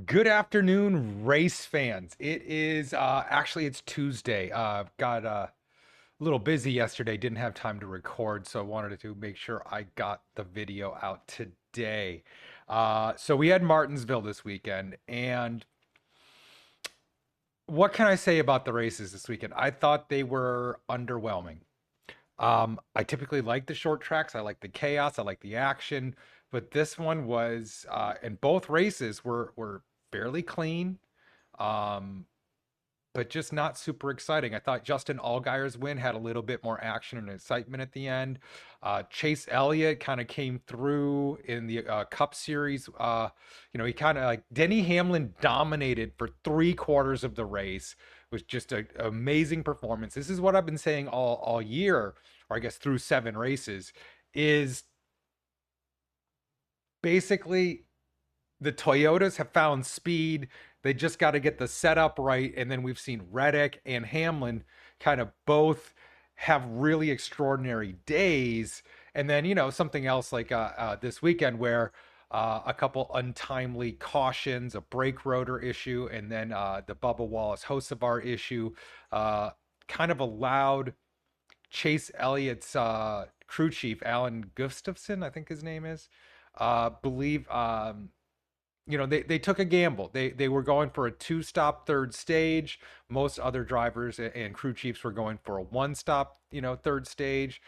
Good afternoon, race fans. It is actually it's Tuesday. Got a little busy yesterday, didn't have time to record, so I wanted to make sure I got the video out today. So we had Martinsville this weekend, and what can I say about the races this weekend? I thought they were underwhelming. I typically like the short tracks. I like the chaos. I like the action. But this one was, and both races were fairly clean, um, but just not super exciting. I thought Justin Allgaier's win had a little bit more action and excitement at the end. Chase Elliott kind of came through in the Cup Series. He kind of like Denny Hamlin dominated for 3 quarters of the race. It was just an amazing performance. This is what I've been saying all year, or I guess through 7 races, is basically the Toyotas have found speed. They just got to get the setup right. And then we've seen Reddick and Hamlin kind of both have really extraordinary days. And then, something else like this weekend where a couple untimely cautions, a brake rotor issue, and then the Bubba Wallace Hocevar issue kind of allowed Chase Elliott's crew chief, Alan Gustafson, I think his name is, believe they took a gamble. They were going for a two-stop third stage. Most other drivers and crew chiefs were going for a one-stop, third stage.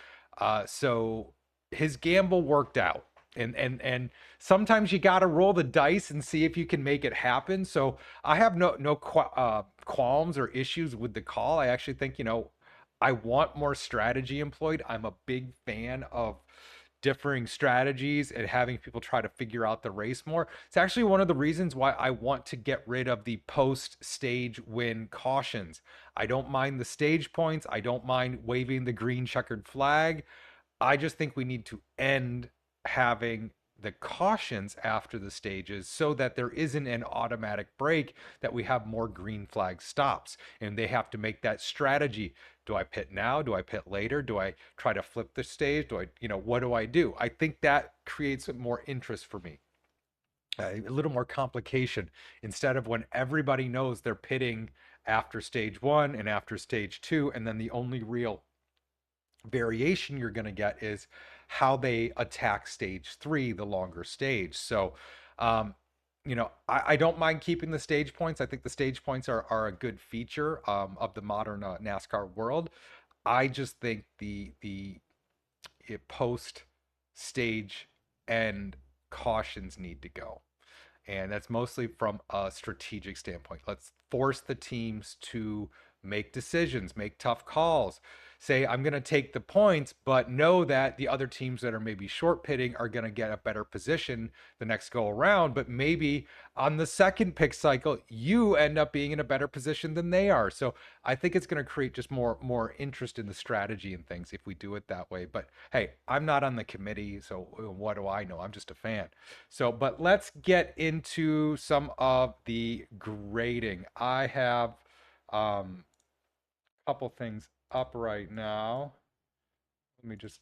So his gamble worked out. And sometimes you got to roll the dice and see if you can make it happen. So I have no qualms or issues with the call. I actually think, I want more strategy employed. I'm a big fan of differing strategies and having people try to figure out the race more. It's actually one of the reasons why I want to get rid of the post stage win cautions. I don't mind the stage points. I don't mind waving the green checkered flag. I just think we need to end having the cautions after the stages so that there isn't an automatic break, that we have more green flag stops and they have to make that strategy. Do I pit now? Do I pit later? Do I try to flip the stage? What do I do? I think that creates more interest for me, a little more complication instead of when everybody knows they're pitting after stage one and after stage two, and then the only real variation you're going to get is how they attack stage three, the longer stage. So, I don't mind keeping the stage points. I think the stage points are a good feature of the modern NASCAR world. I just think the post stage and cautions need to go. And that's mostly from a strategic standpoint. Let's force the teams to make decisions, make tough calls. Say, I'm going to take the points, but know that the other teams that are maybe short pitting are going to get a better position the next go around. But maybe on the second pick cycle, you end up being in a better position than they are. So I think it's going to create just more interest in the strategy and things if we do it that way. But hey, I'm not on the committee, so what do I know? I'm just a fan. So, but let's get into some of the grading. I have a couple things up right now. Let me just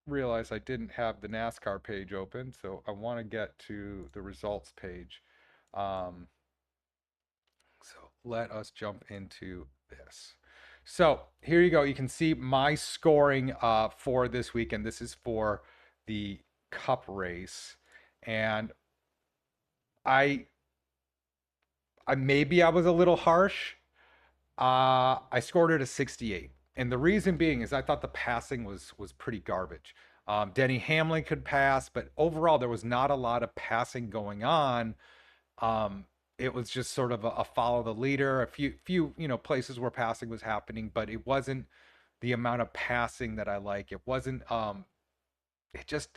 realize I didn't have the NASCAR page open, so I want to get to the results page. Um, so let us jump into this. So here you go. You can see my scoring for this weekend. This is for the Cup race, and I maybe I was a little harsh. I scored it a 68, and the reason being is I thought the passing was pretty garbage. Denny Hamlin could pass, but overall there was not a lot of passing going on. Um, it was just sort of a follow the leader, a few places where passing was happening, but it wasn't the amount of passing that I like. It wasn't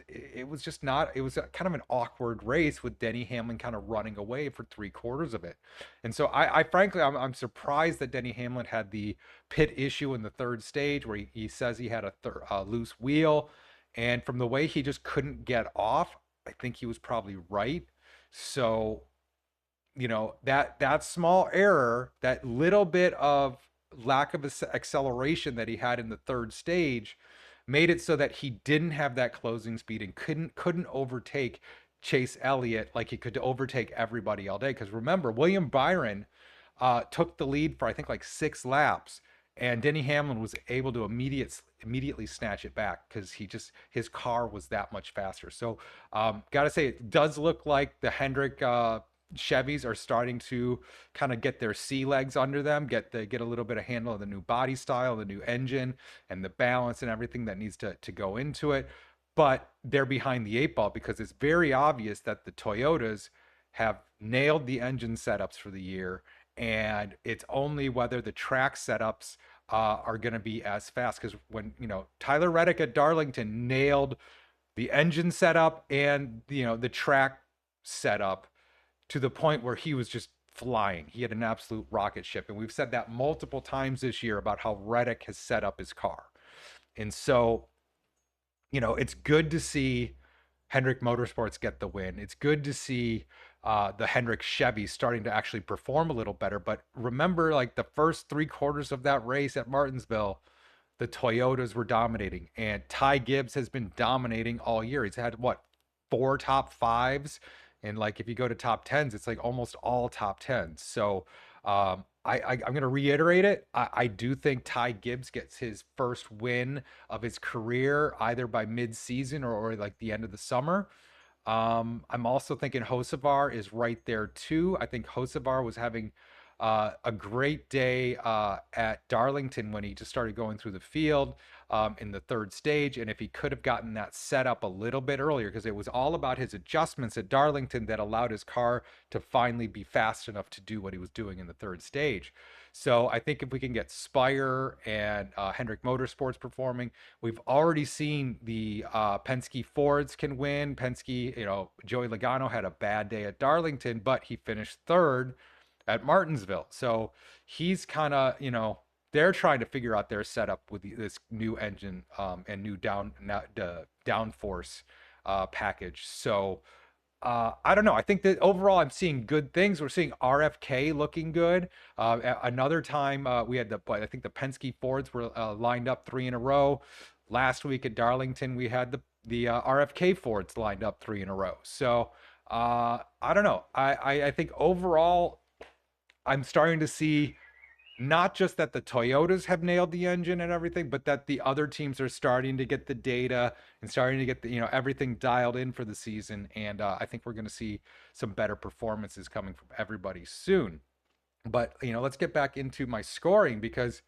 it was just not, it was kind of an awkward race with Denny Hamlin kind of running away for 3 quarters of it. And so I frankly, I'm surprised that Denny Hamlin had the pit issue in the third stage where he says he had a loose wheel. And from the way he just couldn't get off, I think he was probably right. So, that small error, that little bit of lack of acceleration that he had in the third stage made it so that he didn't have that closing speed and couldn't overtake Chase Elliott like he could overtake everybody all day. Because remember, William Byron took the lead for I think like 6 laps, and Denny Hamlin was able to immediately snatch it back because his car was that much faster. So gotta say, it does look like the Hendrick Chevys are starting to kind of get their sea legs under them, get a little bit of handle of the new body style, the new engine, and the balance and everything that needs to go into it. But they're behind the eight ball because it's very obvious that the Toyotas have nailed the engine setups for the year, and it's only whether the track setups are going to be as fast. Because when Tyler Reddick at Darlington nailed the engine setup and the track setup to the point where he was just flying. He had an absolute rocket ship. And we've said that multiple times this year about how Reddick has set up his car. And so, it's good to see Hendrick Motorsports get the win. It's good to see the Hendrick Chevy starting to actually perform a little better. But remember, like the first 3 quarters of that race at Martinsville, the Toyotas were dominating, and Ty Gibbs has been dominating all year. He's had what, 4 top 5s, and like if you go to top 10s, it's like almost all top 10s. So I'm going to reiterate it. I do think Ty Gibbs gets his first win of his career either by mid-season or like the end of the summer. I'm also thinking Hocevar is right there too. I think Hocevar was having a great day at Darlington when he just started going through the field in the third stage. And if he could have gotten that set up a little bit earlier, because it was all about his adjustments at Darlington that allowed his car to finally be fast enough to do what he was doing in the third stage. So I think if we can get Spire and Hendrick Motorsports performing, we've already seen the Penske Fords can win. Penske, Joey Logano had a bad day at Darlington, but he finished third at Martinsville. So he's kind of, they're trying to figure out their setup with this new engine and new downforce package. So I don't know. I think that overall I'm seeing good things. We're seeing RFK looking good. Another time we had I think the Penske Fords were lined up 3 in a row. Last week at Darlington, we had the RFK Fords lined up 3 in a row. So I don't know. I think overall I'm starting to see not just that the Toyotas have nailed the engine and everything, but that the other teams are starting to get the data and starting to get everything dialed in for the season. And I think we're going to see some better performances coming from everybody soon. But let's get back into my scoring, because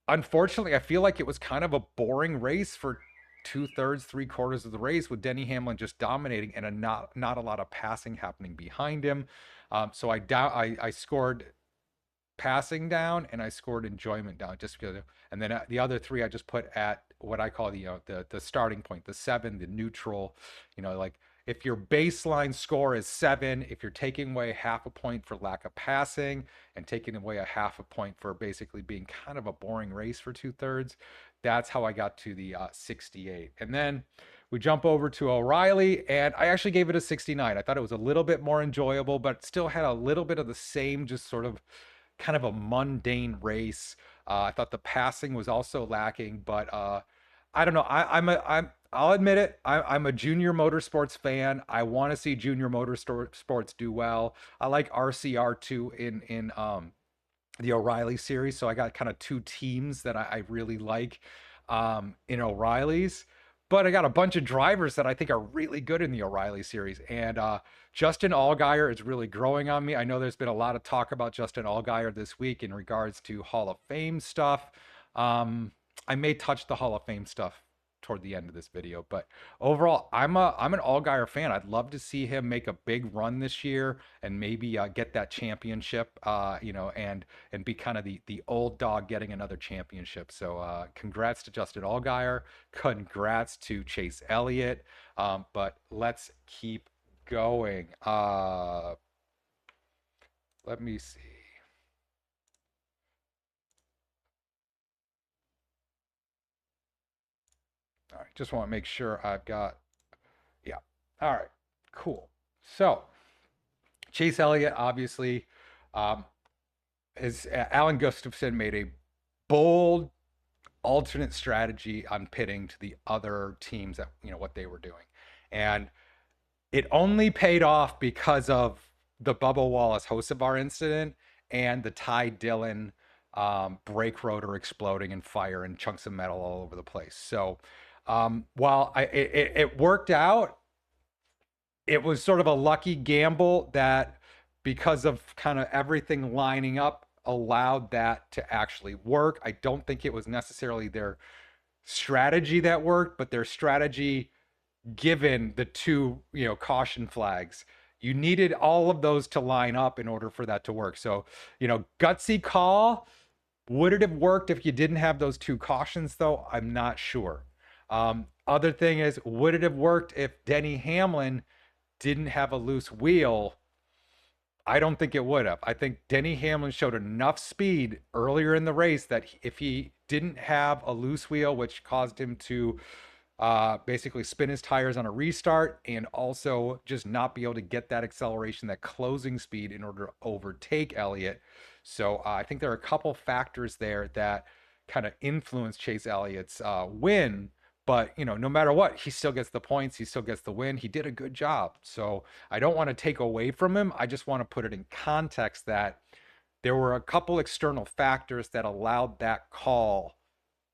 unfortunately I feel like it was kind of a boring race for 2/3, 3/4 of the race, with Denny Hamlin just dominating and not a lot of passing happening behind him. So I scored passing down and I scored enjoyment down, just because. And then the other 3 I just put at what I call the starting point, the 7, the neutral. Like if your baseline score is 7, if you're taking away half a point for lack of passing and taking away a half a point for basically being kind of a boring race for 2/3, that's how I got to the 68. And then we jump over to O'Reilly, and I actually gave it a 69. I thought it was a little bit more enjoyable, but still had a little bit of the same, just sort of kind of a mundane race. I thought the passing was also lacking, but I don't know. I'll admit it. I'm a Junior Motorsports fan. I want to see Junior Motorsports do well. I like RCR2 in the O'Reilly series, so I got kind of 2 teams that I really like in O'Reilly's. But I got a bunch of drivers that I think are really good in the O'Reilly series. And Justin Allgaier is really growing on me. I know there's been a lot of talk about Justin Allgaier this week in regards to Hall of Fame stuff. I may touch the Hall of Fame stuff toward the end of this video, but overall, I'm an Allgaier fan. I'd love to see him make a big run this year and maybe get that championship, and be kind of the old dog getting another championship. So congrats to Justin Allgaier, congrats to Chase Elliott. But let's keep going. Let me see. All right, just want to make sure I've got, yeah. All right, cool. So Chase Elliott, obviously, is Alan Gustafson made a bold alternate strategy on pitting to the other teams that what they were doing, and It only paid off because of the Bubba Wallace Hocevar incident and the Ty Dillon brake rotor exploding and fire and chunks of metal all over the place. So while it worked out, it was sort of a lucky gamble that because of kind of everything lining up allowed that to actually work. I don't think it was necessarily their strategy that worked, but their strategy given the two, caution flags. You needed all of those to line up in order for that to work. So, gutsy call. Would it have worked if you didn't have those two cautions, though? I'm not sure. Other thing is, would it have worked if Denny Hamlin didn't have a loose wheel? I don't think it would have. I think Denny Hamlin showed enough speed earlier in the race that if he didn't have a loose wheel, which caused him to basically spin his tires on a restart and also just not be able to get that acceleration, that closing speed in order to overtake Elliott. So I think there are a couple factors there that kind of influence Chase Elliott's win. But no matter what, he still gets the points. He still gets the win. He did a good job. So I don't want to take away from him. I just want to put it in context that there were a couple external factors that allowed that call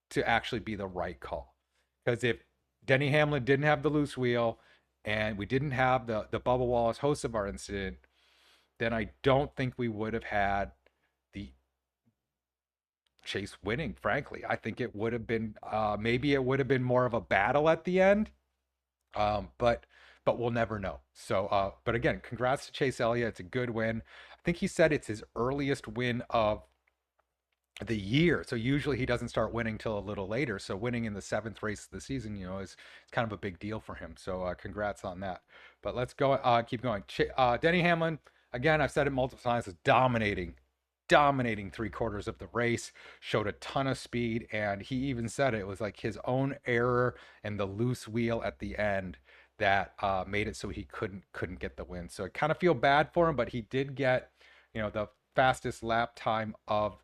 to actually be the right call. Because if Denny Hamlin didn't have the loose wheel and we didn't have the Bubba Wallace Hocevar incident, then I don't think we would have had the Chase winning, frankly. I think it would have been maybe it would have been more of a battle at the end. But we'll never know. So but again, congrats to Chase Elliott. It's a good win. I think he said it's his earliest win of the year. So usually he doesn't start winning till a little later. So winning in the seventh race of the season, is kind of a big deal for him. So congrats on that. But let's go, keep going. Denny Hamlin, again, I've said it multiple times, is dominating 3/4 of the race, showed a ton of speed, and he even said it was like his own error and the loose wheel at the end that made it so he couldn't get the win. So I kind of feel bad for him, but he did get, the fastest lap time of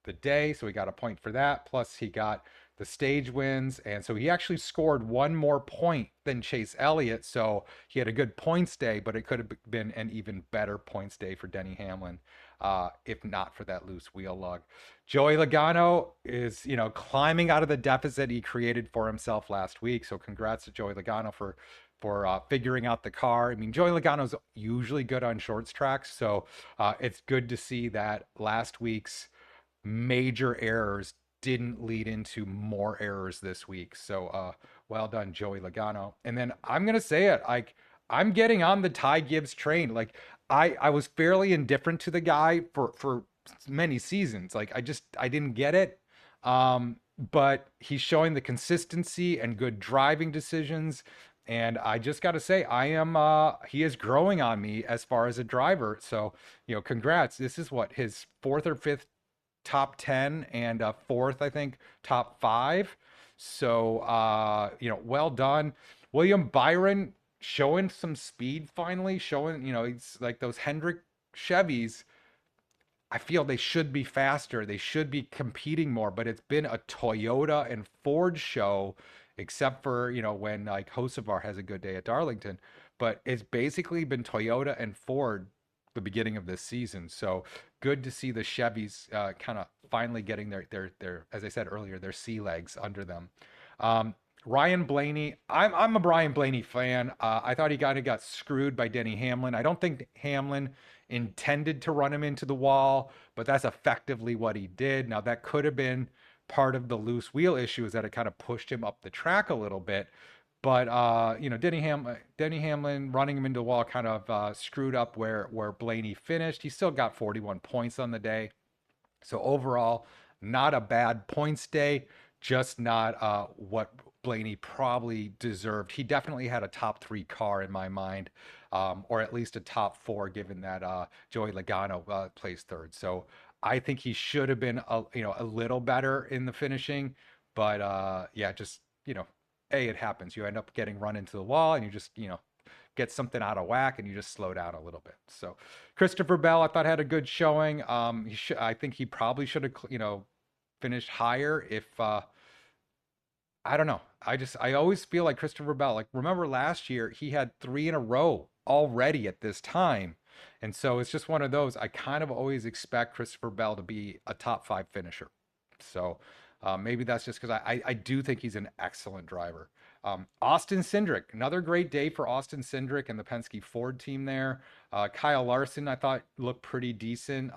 the day, so he got a point for that. Plus, he got the stage wins, and so he actually scored one more point than Chase Elliott. So he had a good points day, but it could have been an even better points day for Denny Hamlin, if not for that loose wheel lug. Joey Logano is, climbing out of the deficit he created for himself last week. So congrats to Joey Logano for figuring out the car. I mean, Joey Logano's usually good on shorts tracks, so it's good to see that last week's major errors didn't lead into more errors this week. So well done, Joey Logano. And then I'm gonna say it, like I'm getting on the Ty Gibbs train. Like I was fairly indifferent to the guy for many seasons. Like I didn't get it. But he's showing the consistency and good driving decisions. And I just got to say, he is growing on me as far as a driver. So, congrats. This is what, his fourth or fifth top 10 and fourth, I think, top 5. So, well done. William Byron showing some speed finally, showing, it's like those Hendrick Chevys. I feel they should be faster. They should be competing more, but it's been a Toyota and Ford show, except for, when like Hocevar has a good day at Darlington. But it's basically been Toyota and Ford the beginning of this season. So good to see the Chevys kind of finally getting their, as I said earlier, their sea legs under them. Ryan Blaney, I'm a Brian Blaney fan. I thought he kind of got screwed by Denny Hamlin. I don't think Hamlin intended to run him into the wall, but that's effectively what he did. Now that could have been part of the loose wheel issue, is that it kind of pushed him up the track a little bit. But Denny Hamlin running him into the wall kind of screwed up where Blaney finished. He still got 41 points on the day. So overall, not a bad points day, just not what Blaney probably deserved. He definitely had a top 3 car in my mind, or at least a top 4, given that Joey Logano placed third. So I think he should have been a little better in the finishing, but yeah, just it happens. You end up getting run into the wall, and you just get something out of whack, and you just slow down a little bit. So Christopher Bell, I thought, had a good showing. I think he probably should have finished higher if I don't know. I always feel like Christopher Bell. Like, remember last year he had three in a row already at this time, and so it's just one of those. I kind of always expect Christopher Bell to be a top five finisher. So maybe that's just because I do think he's an excellent driver. Austin Cindric, another great day for Austin Cindric and the Penske Ford team there. Kyle Larson, I thought looked pretty decent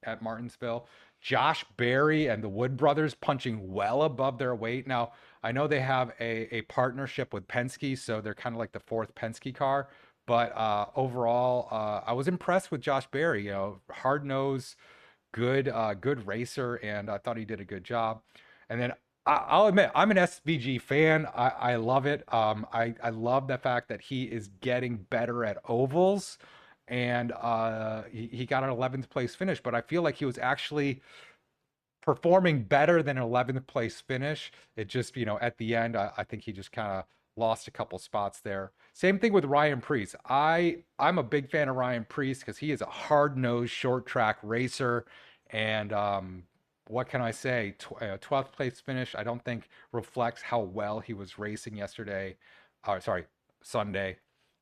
at Martinsville. Josh Berry and the Wood brothers punching well above their weight. Now, I know they have a partnership with Penske, so they're kind of like the fourth Penske car. But overall, I was impressed with Josh Berry. You know, hard nose, good racer, and I thought he did a good job. And then I'll admit, I'm an SVG fan. I love it. I love the fact that he is getting better at ovals, and he got an 11th place finish. But I feel like he was actually performing better than an 11th place finish. It just, at the end, I think he just kind of lost a couple spots there. Same thing with Ryan Preece. I'm a big fan of Ryan Preece because he is a hard-nosed short track racer, and what can I say? 12th place finish, I don't think reflects how well he was racing yesterday. Sorry, Sunday.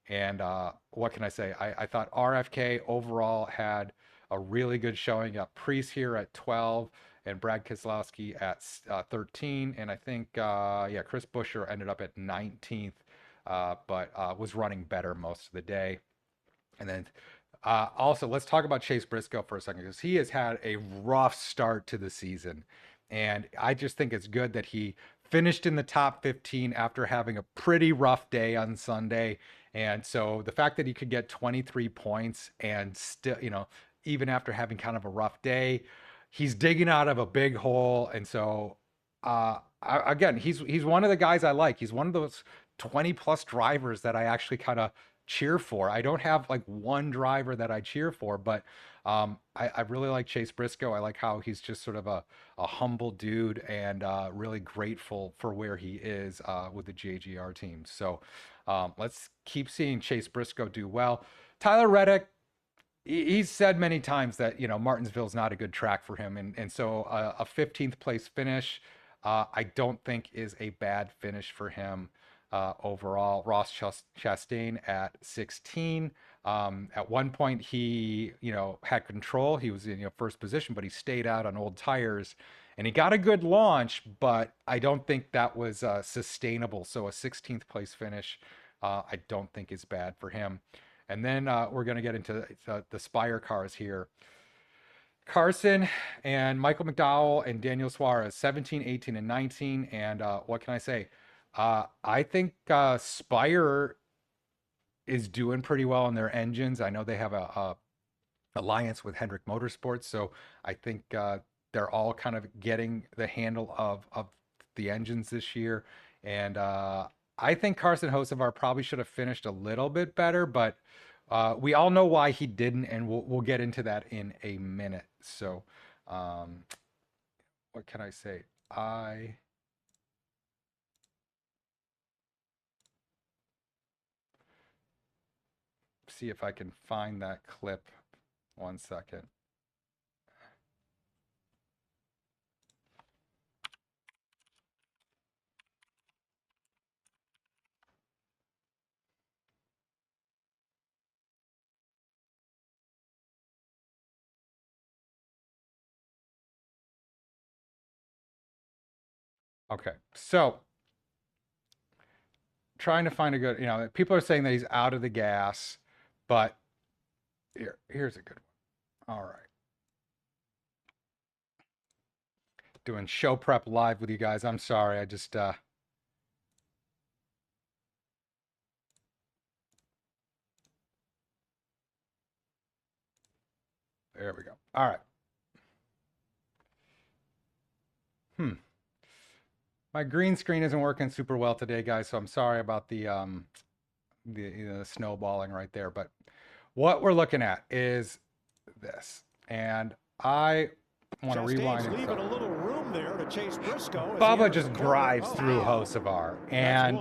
And what can I say? I thought RFK overall had a really good showing. Got Preece here at 12 and Brad Keselowski at 13. And I think, Chris Buescher ended up at 19th, but was running better most of the day. And then also, let's talk about Chase Briscoe for a second because he has had a rough start to the season. And I just think it's good that he finished in the top 15 after having a pretty rough day on Sunday. And so the fact that he could get 23 points and still, even after having kind of a rough day, he's digging out of a big hole. And so, again, he's one of the guys I like. He's one of those 20 plus drivers that I actually kind of cheer for. I don't have like one driver that I cheer for, but I really like Chase Briscoe. I like how he's just sort of a humble dude and really grateful for where he is with the JGR team. So let's keep seeing Chase Briscoe do well. Tyler Reddick, he's said many times that Martinsville's not a good track for him, and so a 15th place finish, I don't think is a bad finish for him overall. Ross Chastain at 16. At one point, he had control. He was in first position, but he stayed out on old tires, and he got a good launch. But I don't think that was sustainable. So a 16th place finish, I don't think is bad for him. And then we're going to get into the Spire cars here. Carson and Michael McDowell and Daniel Suarez, 17, 18, and 19. And what can I say? I think Spire is doing pretty well on their engines. I know they have a alliance with Hendrick Motorsports, so I think they're all kind of getting the handle of the engines this year. And I think Carson Hocevar probably should have finished a little bit better, but we all know why he didn't, and we'll get into that in a minute. So, what can I say? See if I can find that clip. 1 second. Okay, so trying to find a good, people are saying that he's out of the gas, but here's a good one. All right. Doing show prep live with you guys. I'm sorry. I just there we go. All right. My green screen isn't working super well today, guys, so I'm sorry about the snowballing right there, but what we're looking at is this, and I want to rewind leaving a little room there to Chase Briscoe. Bubba just drives through Hocevar, and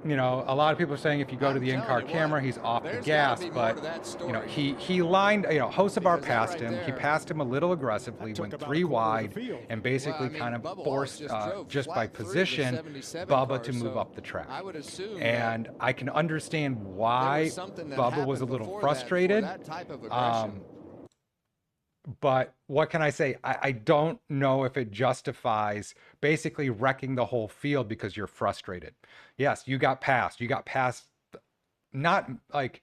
a lot of people are saying if you go to I'm the telling in-car you what, camera, he's off the there's got to gas, be more but to that story. he lined, Hocevar Because that passed right him. He there, passed him a little aggressively, That took went about a three quarter of the wide, field. and well, I basically kind mean, of Bubba Wallace forced, just drove just by flat through the position, 77 Bubba car, to move so up the track. I would assume that And I can understand there was why something that Bubba was a happened little before that for frustrated. that type of aggression. Um, but what can I say? I don't know if it justifies basically wrecking the whole field because you're frustrated. Yes, you got passed. You got passed, not like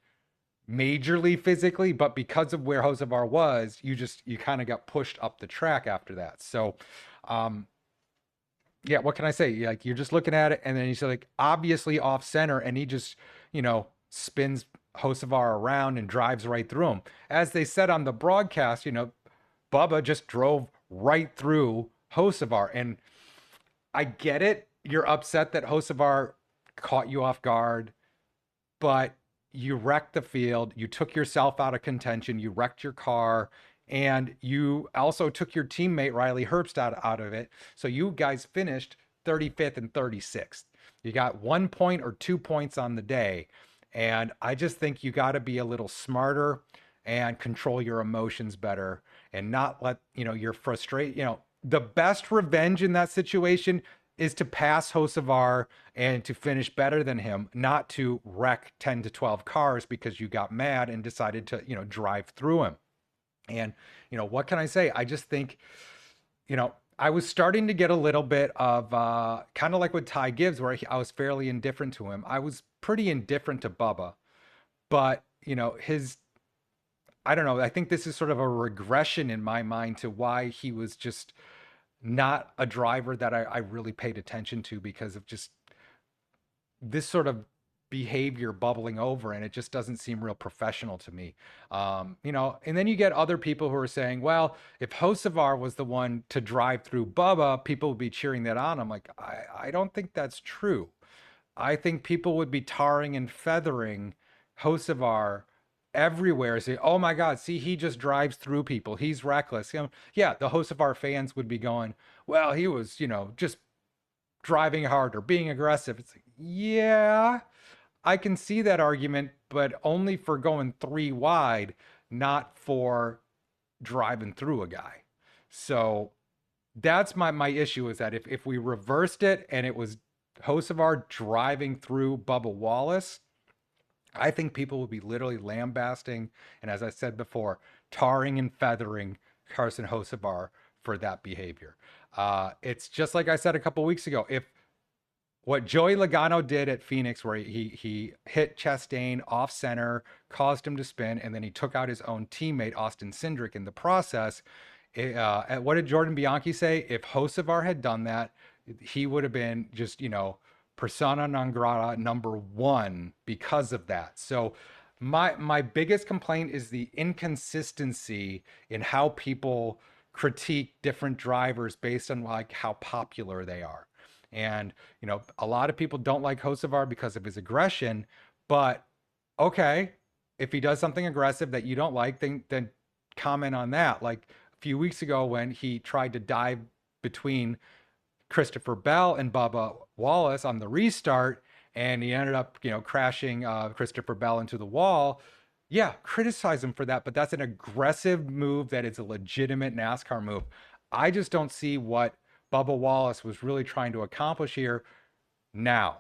majorly physically, but because of where Hocevar was, you kind of got pushed up the track after that. So, um, yeah, what can I say? Like you're just looking at it, and then he's like obviously off center, and he just spins Hocevar around and drives right through him. As they said on the broadcast, Bubba just drove right through Hocevar, and I get it. You're upset that Hocevar caught you off guard, but you wrecked the field. You took yourself out of contention. You wrecked your car. And you also took your teammate Riley Herbst out of it. So you guys finished 35th and 36th. You got 1 point or 2 points on the day. And I just think you got to be a little smarter and control your emotions better and not let, your frustration, the best revenge in that situation is to pass Hocevar and to finish better than him, not to wreck 10 to 12 cars because you got mad and decided to, drive through him. And, what can I say? I just think, I was starting to get a little bit of kind of like with Ty Gibbs, where I was fairly indifferent to him. I was pretty indifferent to Bubba, but, I don't know. I think this is sort of a regression in my mind to why he was just not a driver that I really paid attention to because of just this sort of behavior bubbling over, and it just doesn't seem real professional to me. And then you get other people who are saying, well, if Hocevar was the one to drive through Bubba, people would be cheering that on. I'm like, I don't think that's true. I think people would be tarring and feathering Hocevar everywhere. Say, oh my God, see, he just drives through people. He's reckless. Yeah, the Hocevar fans would be going, well, he was, just driving hard or being aggressive. It's like, yeah, I can see that argument, but only for going three wide, not for driving through a guy. So that's my issue is that if we reversed it and it was Hocevar driving through Bubba Wallace, I think people would be literally lambasting and, as I said before, tarring and feathering Carson Hocevar for that behavior. It's just like I said a couple weeks ago. If what Joey Logano did at Phoenix, where he hit Chastain off center, caused him to spin, and then he took out his own teammate Austin Cindric in the process. What did Jordan Bianchi say? If Hocevar had done that, he would have been just persona non grata #1 because of that. So my biggest complaint is the inconsistency in how people critique different drivers based on like how popular they are. And, a lot of people don't like Hocevar because of his aggression, but okay, if he does something aggressive that you don't like, then comment on that. Like a few weeks ago when he tried to dive between Christopher Bell and Bubba Wallace on the restart, and he ended up, crashing Christopher Bell into the wall. Yeah, criticize him for that, but that's an aggressive move that is a legitimate NASCAR move. I just don't see what Bubba Wallace was really trying to accomplish here. Now,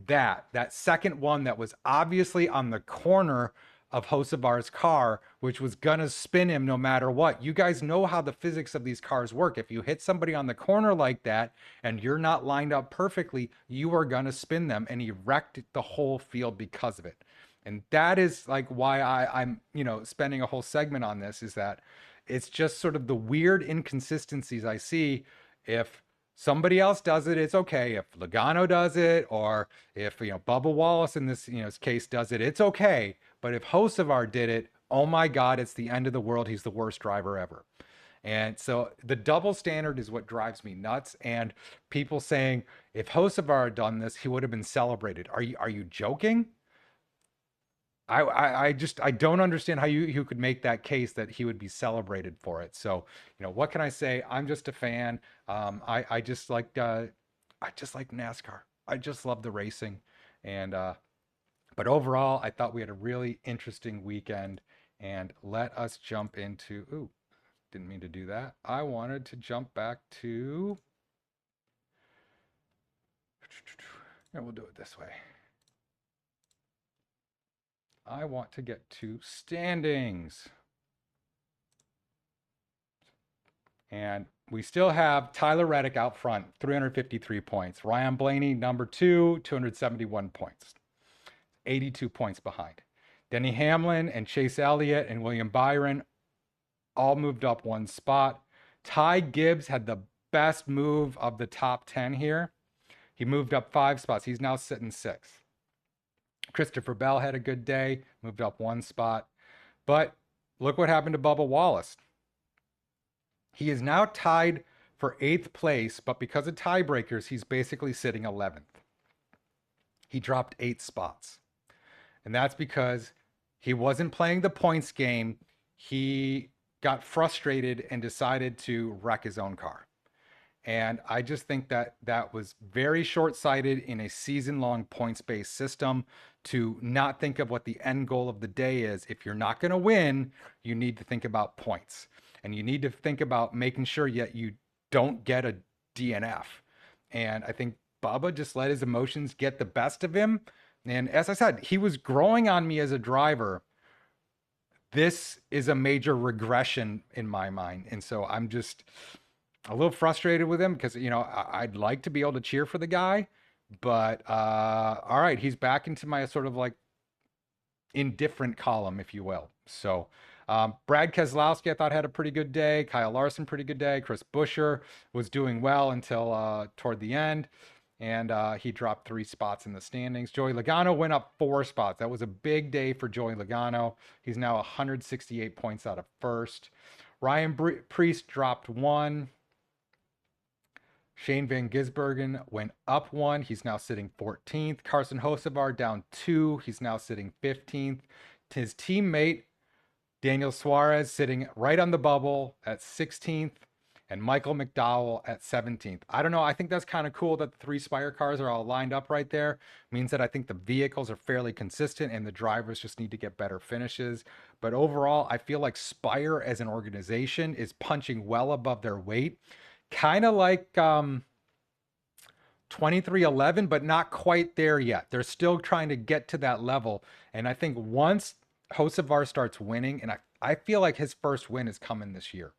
that second one that was obviously on the corner of Hocevar's car, which was gonna spin him no matter what. You guys know how the physics of these cars work. If you hit somebody on the corner like that and you're not lined up perfectly, you are gonna spin them. And he wrecked the whole field because of it. And that is like why I'm spending a whole segment on this, is that it's just sort of the weird inconsistencies I see. If somebody else does it, it's okay. If Logano does it, or if Bubba Wallace in this case does it, it's okay. But if Hocevar did it, oh my God, it's the end of the world. He's the worst driver ever. And so the double standard is what drives me nuts. And people saying if Hocevar had done this, he would have been celebrated. Are you joking? I don't understand how you could make that case that he would be celebrated for it. So, what can I say? I'm just a fan. I just like NASCAR. I just love the racing, And but overall, I thought we had a really interesting weekend. And let us jump into. Ooh, didn't mean to do that. I wanted to jump back to. Yeah, we'll do it this way. I want to get to standings. And we still have Tyler Reddick out front, 353 points. Ryan Blaney, number 2, 271 points, 82 points behind. Denny Hamlin and Chase Elliott and William Byron all moved up one spot. Ty Gibbs had the best move of the top 10 here. He moved up 5 spots. He's now sitting 6th. Christopher Bell had a good day, moved up 1 spot. But look what happened to Bubba Wallace. He is now tied for 8th place, but because of tiebreakers, he's basically sitting 11th. He dropped 8 spots. And that's because he wasn't playing the points game. He got frustrated and decided to wreck his own car. And I just think that that was very short-sighted in a season-long points-based system to not think of what the end goal of the day is. If you're not going to win, you need to think about points. And you need to think about making sure that you don't get a DNF. And I think Bubba just let his emotions get the best of him. And as I said, he was growing on me as a driver. This is a major regression in my mind. And so I'm just a little frustrated with him because, I'd like to be able to cheer for the guy. But all right, he's back into my sort of like indifferent column, if you will. So Brad Keselowski, I thought, had a pretty good day. Kyle Larson, pretty good day. Chris Buescher was doing well until toward the end. And he dropped 3 spots in the standings. Joey Logano went up 4 spots. That was a big day for Joey Logano. He's now 168 points out of first. Ryan Preece dropped 1. Shane Van Gisbergen went up 1. He's now sitting 14th. Carson Hocevar down 2. He's now sitting 15th. His teammate, Daniel Suarez, sitting right on the bubble at 16th. And Michael McDowell at 17th. I don't know. I think that's kind of cool that the 3 Spire cars are all lined up right there. It means that I think the vehicles are fairly consistent and the drivers just need to get better finishes. But overall, I feel like Spire as an organization is punching well above their weight. Kind of like 2311, but not quite there yet. They're still trying to get to that level. And I think once Hocevar starts winning, and I feel like his first win is coming this year.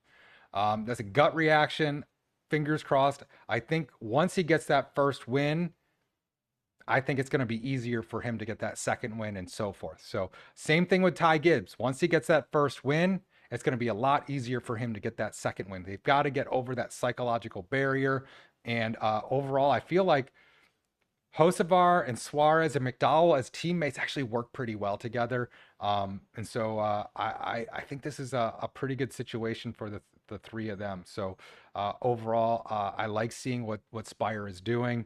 That's a gut reaction. Fingers crossed. I think once he gets that first win, I think it's going to be easier for him to get that second win and so forth. So same thing with Ty Gibbs. Once he gets that first win, it's going to be a lot easier for him to get that second win. They've got to get over that psychological barrier. And overall, I feel like Hocevar and Suarez and McDowell as teammates actually work pretty well together. And so I think this is a pretty good situation for the 3 of them. So overall, I like seeing what Spire is doing.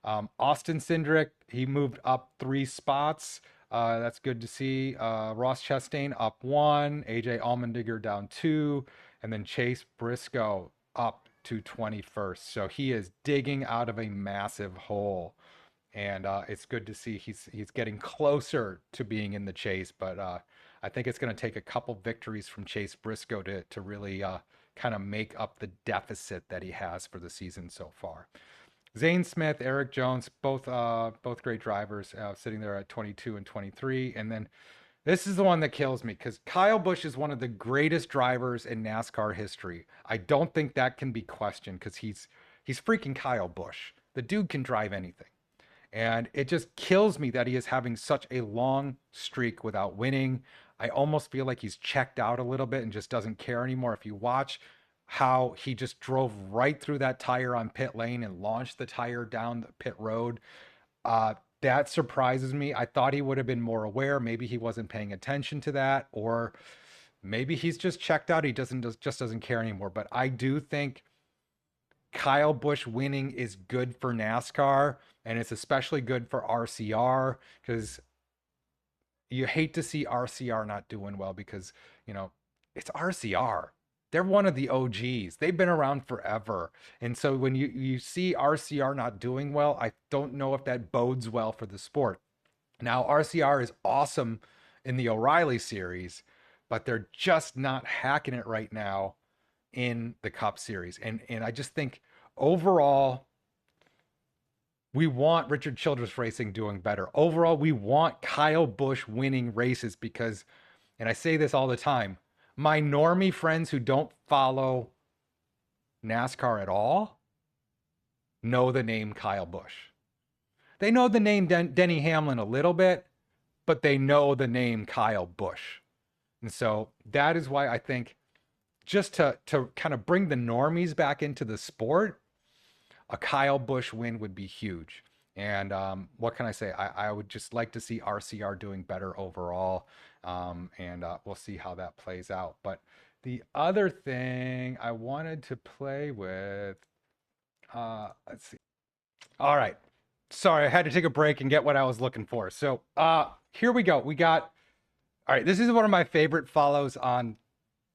Austin Cindric, he moved up 3 spots. That's good to see. Ross Chastain up 1, AJ Allmendinger down 2, and then Chase Briscoe up to 21st. So he is digging out of a massive hole. And it's good to see he's getting closer to being in the chase. But I think it's going to take a couple victories from Chase Briscoe to really kind of make up the deficit that he has for the season so far. Zane Smith, Eric Jones, both great drivers, sitting there at 22 and 23. And then this is the one that kills me because Kyle Busch is one of the greatest drivers in NASCAR history. I don't think that can be questioned because he's freaking Kyle Busch. The dude can drive anything. And it just kills me that he is having such a long streak without winning. I almost feel like he's checked out a little bit and just doesn't care anymore. If you watch how he just drove right through that tire on pit lane and launched the tire down the pit road, that surprises me. I thought he would have been more aware. Maybe he wasn't paying attention to that, or maybe he's just checked out. He just doesn't care anymore. But I do think Kyle Busch winning is good for NASCAR, and it's especially good for RCR because you hate to see RCR not doing well because, it's RCR. they're one of the OGs. They've been around forever. And so when you see RCR not doing well, I don't know if that bodes well for the sport. Now, RCR is awesome in the O'Reilly series, but they're just not hacking it right now in the Cup series. And I just think overall, we want Richard Childress Racing doing better. Overall, we want Kyle Busch winning races because, and I say this all the time, my normie friends who don't follow NASCAR at all know the name Kyle Busch. They know the name Denny Hamlin a little bit, but they know the name Kyle Busch. And so that is why I think just to kind of bring the normies back into the sport, a Kyle Busch win would be huge. And what can I say? I would just like to see RCR doing better overall. And we'll see how that plays out. But the other thing I wanted to play with, let's see. All right. Sorry, I had to take a break and get what I was looking for. So here we go. We got, all right, this is one of my favorite follows on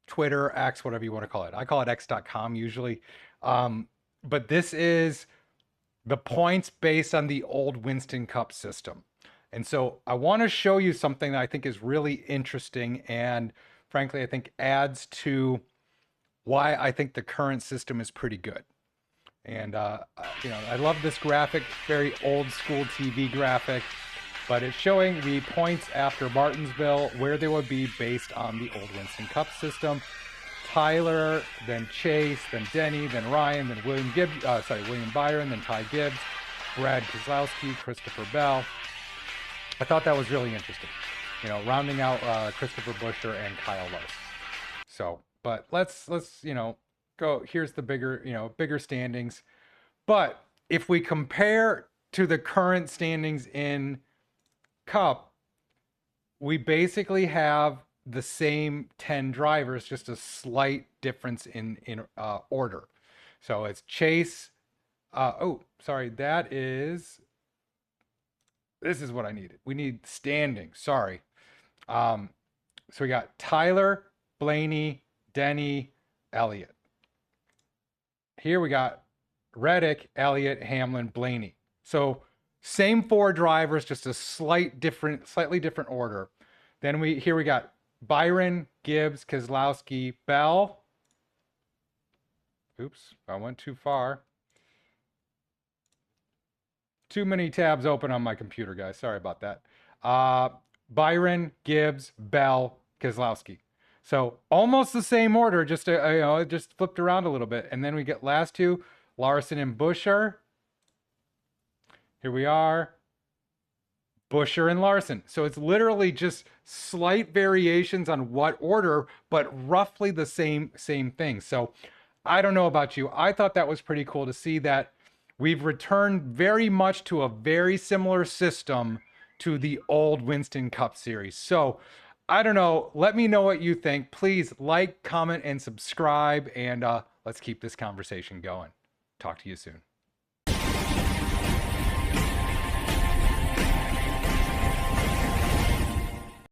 Twitter, X, whatever you want to call it. I call it x.com usually. But this is the points based on the old Winston Cup system. And so I want to show you something that I think is really interesting and frankly, I think adds to why I think the current system is pretty good. And, I love this graphic, very old school TV graphic, but it's showing the points after Martinsville, where they would be based on the old Winston Cup system. Tyler, then Chase, then Denny, then Ryan, then William Byron, then Ty Gibbs, Brad Keselowski, Christopher Bell. I thought that was really interesting. Rounding out Christopher Buescher and Kyle Lowe. So, but let's go. Here's the bigger standings. But if we compare to the current standings in Cup, we basically have the same 10 drivers, just a slight difference in order. So it's Chase. This is what I needed. We need standing. Sorry. So we got Tyler, Blaney, Denny, Elliott. Here we got Reddick, Elliott, Hamlin, Blaney. So same 4 drivers, just a slightly different order. Then we got Byron, Gibbs, Keselowski, Bell. Oops, I went too far. Too many tabs open on my computer, guys. Sorry about that. Byron, Gibbs, Bell, Keselowski. So almost the same order, just just flipped around a little bit. And then we get last 2, Larson and Buescher. Here we are. Buescher and Larson. So it's literally just slight variations on what order, but roughly the same thing. So I don't know about you. I thought that was pretty cool to see that we've returned very much to a very similar system to the old Winston Cup series. So I don't know. Let me know what you think. Please like, comment, and subscribe. And let's keep this conversation going. Talk to you soon.